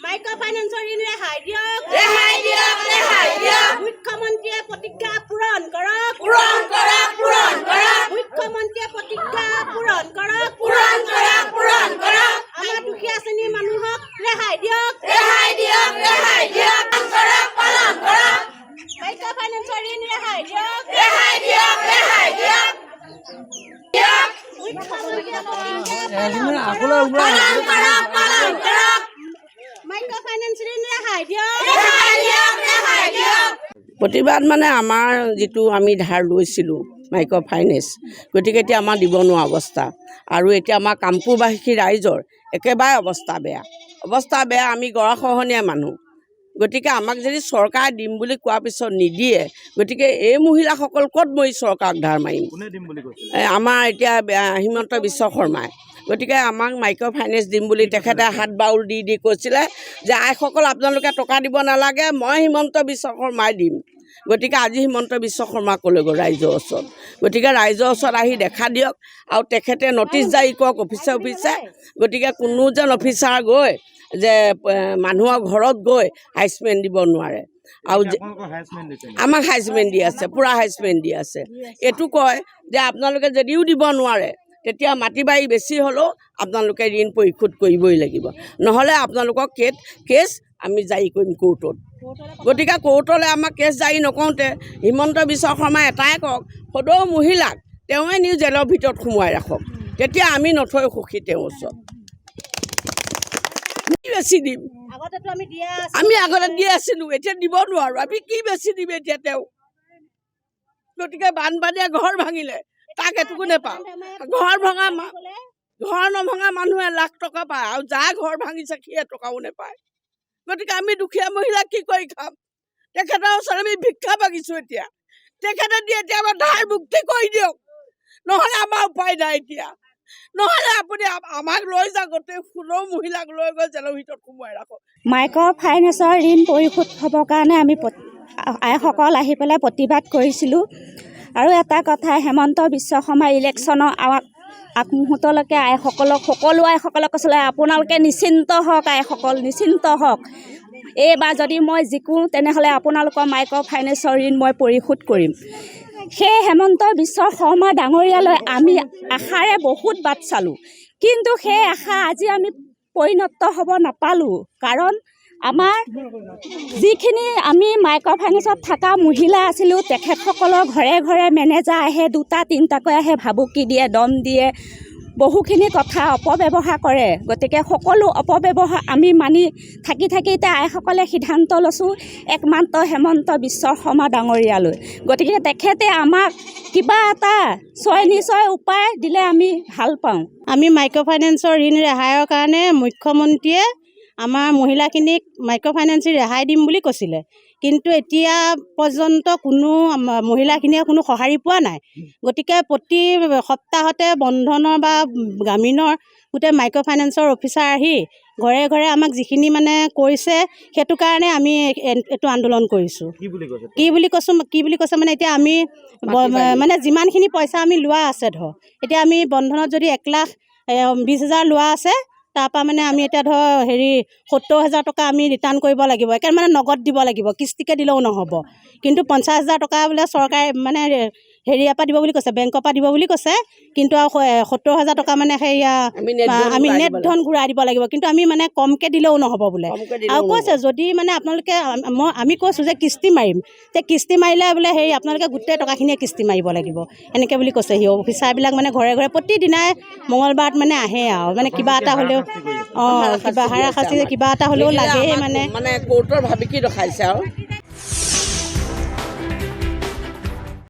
Micro' ফাইনেন্সৰ ঋণ ৰেহাই দিয়ক। মুখ্যমন্ত্ৰীয়ে প্ৰতিজ্ঞা পূৰণ কৰক। মুখ্যমন্ত্ৰীয়ে প্ৰতিজ্ঞা পূৰণ কৰক। আমাৰ দুখীয়া শ্ৰেণীৰ মানুহক ৰেহাই দিয়ক। মাইক্ৰ' ফাইনেন্সৰ ঋণ ৰেহাই দিয়ক। মাইক্ৰ' ফাইনেন্স ঋণ ৰেহাই দিয়ক। প্ৰতিবাদ মানে আমাৰ যিটো আমি ধাৰ লৈছিলোঁ মাইক্ৰ' ফাইনেন্স, গতিকে এতিয়া আমাৰ দিব নোৱাৰা অৱস্থা। আৰু এতিয়া আমাৰ কামপুৰবাসী ৰাইজৰ একেবাৰে অৱস্থা বেয়া। আমি গৰাখহনীয়া মানুহ, গতিকে আমাক যদি চৰকাৰে দিম বুলি কোৱাৰ পিছত নিদিয়ে, গতিকে এই মহিলাসকল ক'ত মই চৰকাৰক ধাৰ মাৰিম? আমাৰ এতিয়া হিমন্ত বিশ্ব শৰ্মাই, গতিকে আমাক মাইক্ৰ' ফাইনেন্স দিম বুলি তেখেতে হাত বাউল দি কৈছিলে যে আইসকল আপোনালোকে টকা দিব নালাগে, মই হিমন্ত বিশ্ব শৰ্মাই দিম। গতিকে আজি হিমন্ত বিশ্ব শৰ্মা ক'লৈ গ'ল? ৰাইজৰ ওচৰত। গতিকে ৰাইজৰ ওচৰত আহি দেখা দিয়ক আৰু তেখেতে নটিচ জাৰি কৰক অফিছে। গতিকে কোনো যেন অফিচাৰ গৈ যে মানুহৰ ঘৰত গৈ হাইচমেণ্ট দিব নোৱাৰে। আৰু আমাক হাইচমেণ্ট দি আছে, পূৰা হাইচমেণ্ট দি আছে। এইটো কয় যে আপোনালোকে যদিও দিব নোৱাৰে, তেতিয়া মাটি বাৰী বেছি হ'লেও আপোনালোকে ঋণ পৰিশোধ কৰিবই লাগিব, নহ'লে আপোনালোকক কেছ আমি জাৰি কৰিম কোৰ্টত। গতিকে কোৰ্টলৈ আমাক কেছ জাৰি নকৰোঁতে হিমন্ত বিশ্ব শৰ্মাই এটাই কওক, সদৌ মহিলাক তেওঁৱে নি জেলৰ ভিতৰত সোমোৱাই ৰাখক, তেতিয়া আমি নথৈ সুখী তেওঁৰ ওচৰত। কি বেছি দিম? আমি আগতে দি আছিলোঁ, এতিয়া দিব নোৱাৰোঁ। আমি কি বেছি দিম এতিয়া তেওঁ? গতিকে বানপানীয়ে ঘৰ ভাঙিলে, তাক এটুকু নেপাওঁ। ঘৰ নভঙা মানুহে লাখ টকা পায়, আৰু যাৰ ঘৰ ভাঙিছে সি এটকাও নেপায়। গতিকে আমি দুখীয়া মহিলা কি কৰি খাম? তেখেতৰ ওচৰত আমি ভিক্ষা মাগিছোঁ। এতিয়া তেখেতে দিয়ে, এতিয়া আমাৰ ধাৰ মুক্তি কৰি দিয়ক, নহ'লে আমাৰ উপায় নাই। এতিয়া নহ'লে আপুনি আমাক লৈ যাওক, গোটেই 16 মহিলাক লৈ গৈ জেলৰ ভিতৰত সোমোৱাই ৰাখক। মাইক্ৰ' ফাইনেন্সৰ ঋণ পৰিশোধ হ'বৰ কাৰণে আমি আইসকল আহি পেলাই প্ৰতিবাদ কৰিছিলোঁ। আৰু এটা কথা, হেমন্ত বিশ্ব শৰ্মা ইলেকশ্যনৰ আগমুহূৰ্তলৈকে সকলো আইসকলক কৈছিলে আপোনালোকে নিশ্চিন্ত হওক, আইসকল নিশ্চিন্ত হওক। এইবাৰ যদি মই জিকোঁ তেনেহ'লে আপোনালোকৰ মাইক্ৰ' ফাইনেন্সৰ ঋণ মই পৰিশোধ কৰিম। সেই হেমন্ত বিশ্ব শৰ্মা ডাঙৰীয়ালৈ আমি আশাৰে বহুত বাট চালোঁ, কিন্তু সেই আশা আজি আমি পৰিণত হ'ব নাপালোঁ। কাৰণ আমাৰ যিখিনি আমি মাইক্ৰ' ফাইনেন্সত থকা মহিলা আছিলোঁ, তেখেতসকলৰ ঘৰে ঘৰে মেনেজাৰ আহে, 2-3টাকৈ আহে, ভাবুকি দিয়ে, দম দিয়ে, বহুখিনি কথা অপব্যৱহাৰ কৰে। গতিকে সকলো অপব্যৱহাৰ আমি মানি থাকি এতিয়া আইসকলে সিদ্ধান্ত লৈছোঁ একমাত্ৰ হেমন্ত বিশ্ব শৰ্মা ডাঙৰীয়ালৈ। গতিকে তেখেতে আমাক কিবা এটা নিশ্চয় উপায় দিলে আমি ভাল পাওঁ। আমি মাইক্ৰ' ফাইনেন্সৰ ঋণ ৰেহাইৰ কাৰণে মুখ্যমন্ত্ৰীয়ে আমাৰ মহিলাখিনিক মাইক্ৰ' ফাইনেন্স ৰেহাই দিম বুলি কৈছিলে, কিন্তু এতিয়া পৰ্যন্ত কোনো মহিলাখিনিয়ে কোনো সঁহাৰি পোৱা নাই। গতিকে প্ৰতি সপ্তাহতে বন্ধনৰ বা গ্ৰামীণৰ গোটেই মাইক্ৰ' ফাইনেন্সৰ অফিচাৰ আহি ঘৰে ঘৰে আমাক যিখিনি মানে কৈছে, সেইটো কাৰণে আমি এইটো আন্দোলন কৰিছোঁ। কি বুলি কৈছে মানে, এতিয়া আমি মানে যিমানখিনি পইচা আমি লোৱা আছে, এতিয়া আমি বন্ধনত যদি 1,20,000 লোৱা আছে, তাৰপৰা মানে আমি এতিয়া 70,000 টকা আমি ৰিটাৰ্ণ কৰিব লাগিব। একেবাৰে মানে নগদ দিব লাগিব, কিস্তিকে দিলেও নহ'ব। কিন্তু 50,000 টকা বোলে চৰকাৰে মানে হেৰিয়াৰ পৰা দিব বুলি কৈছে, বেংকৰ পৰা দিব বুলি কৈছে। কিন্তু আৰু 70,000 টকা মানে সেয়া আমি নেট ধন ঘূৰাই দিব লাগিব, কিন্তু আমি মানে কমকৈ দিলেও নহ'ব বোলে। আৰু কৈছে যদি মানে আপোনালোকে আমি কৈছোঁ যে কিস্তি মাৰিম, তে কিস্তি মাৰিলে বোলে আপোনালোকে গোটেই টকাখিনিয়ে কিস্তি মাৰিব লাগিব, এনেকৈ বুলি কৈছে। অফিচাৰবিলাক মানে ঘৰে ঘৰে প্ৰতিদিনাই মঙলবাৰত মানে আহে, আৰু মানে কিবা এটা হ'লেও কিবা হাৰাশাস্তি কিবা এটা হ'লেও লাগে। মানে কোৰ্টৰ ভাবি কি ৰখাইছে আৰু